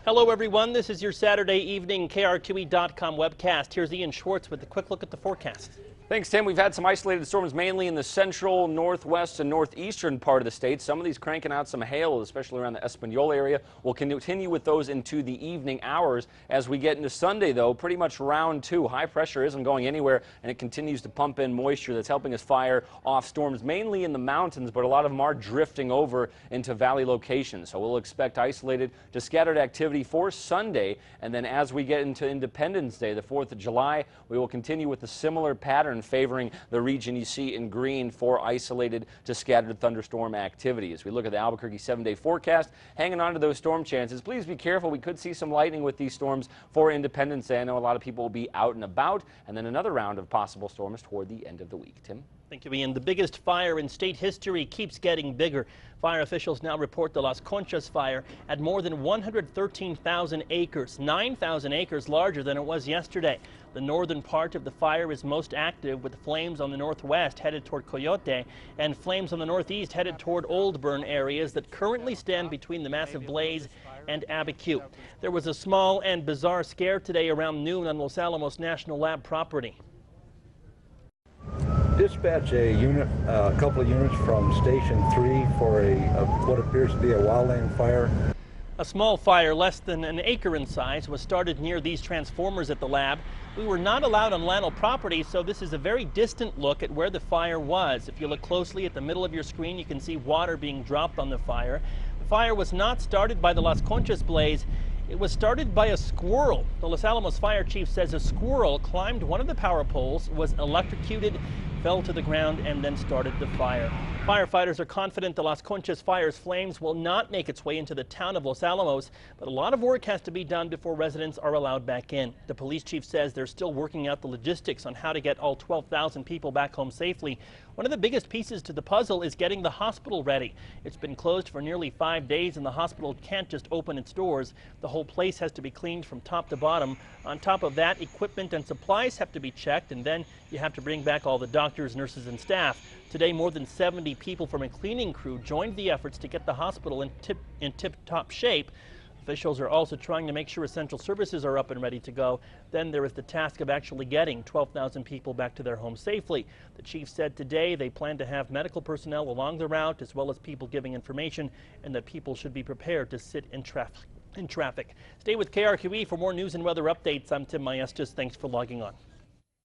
Hello everyone, this is your Saturday evening KRQE.com webcast. Here's Ian Schwartz with a quick look at the forecast. Thanks, Tim. We've had some isolated storms mainly in the central, northwest, and northeastern part of the state. Some of these cranking out some hail, especially around the Española area. We'll continue with those into the evening hours. As we get into Sunday, though, pretty much round two. High pressure isn't going anywhere, and it continues to pump in moisture that's helping us fire off storms mainly in the mountains, but a lot of them are drifting over into valley locations. So we'll expect isolated to scattered activity for Sunday, and then as we get into Independence Day, the 4th of July, we will continue with a similar pattern favoring the region you see in green for isolated to scattered thunderstorm activity. As we look at the Albuquerque 7-day forecast, hanging on to those storm chances. Please be careful. We could see some lightning with these storms for Independence Day. I know a lot of people will be out and about, and then another round of possible storms toward the end of the week. Tim? Thank you, Ian. The biggest fire in state history keeps getting bigger. Fire officials now report the Las Conchas fire at more than 113,000 acres, 9,000 acres larger than it was yesterday. The northern part of the fire is most active, with flames on the northwest headed toward Coyote and flames on the northeast headed toward Old Burn areas that currently stand between the massive blaze and Abiquiu. There was a small and bizarre scare today around noon on Los Alamos National Lab property. Dispatch a unit, a couple of units from Station 3 for what appears to be a wildland fire. A small fire less than an acre in size was started near these transformers at the lab. We were not allowed on Lano property, so this is a very distant look at where the fire was. If you look closely at the middle of your screen, you can see water being dropped on the fire. The fire was not started by the Las Conchas blaze. It was started by a squirrel. The Los Alamos fire chief says a squirrel climbed one of the power poles, was electrocuted, fell to the ground, and then started the fire. Firefighters are confident the Las Conchas fire's flames will not make its way into the town of Los Alamos, but a lot of work has to be done before residents are allowed back in. The police chief says they're still working out the logistics on how to get all 12,000 people back home safely. One of the biggest pieces to the puzzle is getting the hospital ready. It's been closed for nearly 5 days, and the hospital can't just open its doors. The whole place has to be cleaned from top to bottom. On top of that, equipment and supplies have to be checked, and then you have to bring back all the doctors, nurses, and staff. Today, more than 70 people from a cleaning crew joined the efforts to get the hospital in tip-top shape. Officials are also trying to make sure essential services are up and ready to go. Then there is the task of actually getting 12,000 people back to their homes safely. The chief said today they plan to have medical personnel along the route, as well as people giving information, and that people should be prepared to sit in traffic. Stay with KRQE for more news and weather updates. I'm Tim Maesta. Thanks for logging on.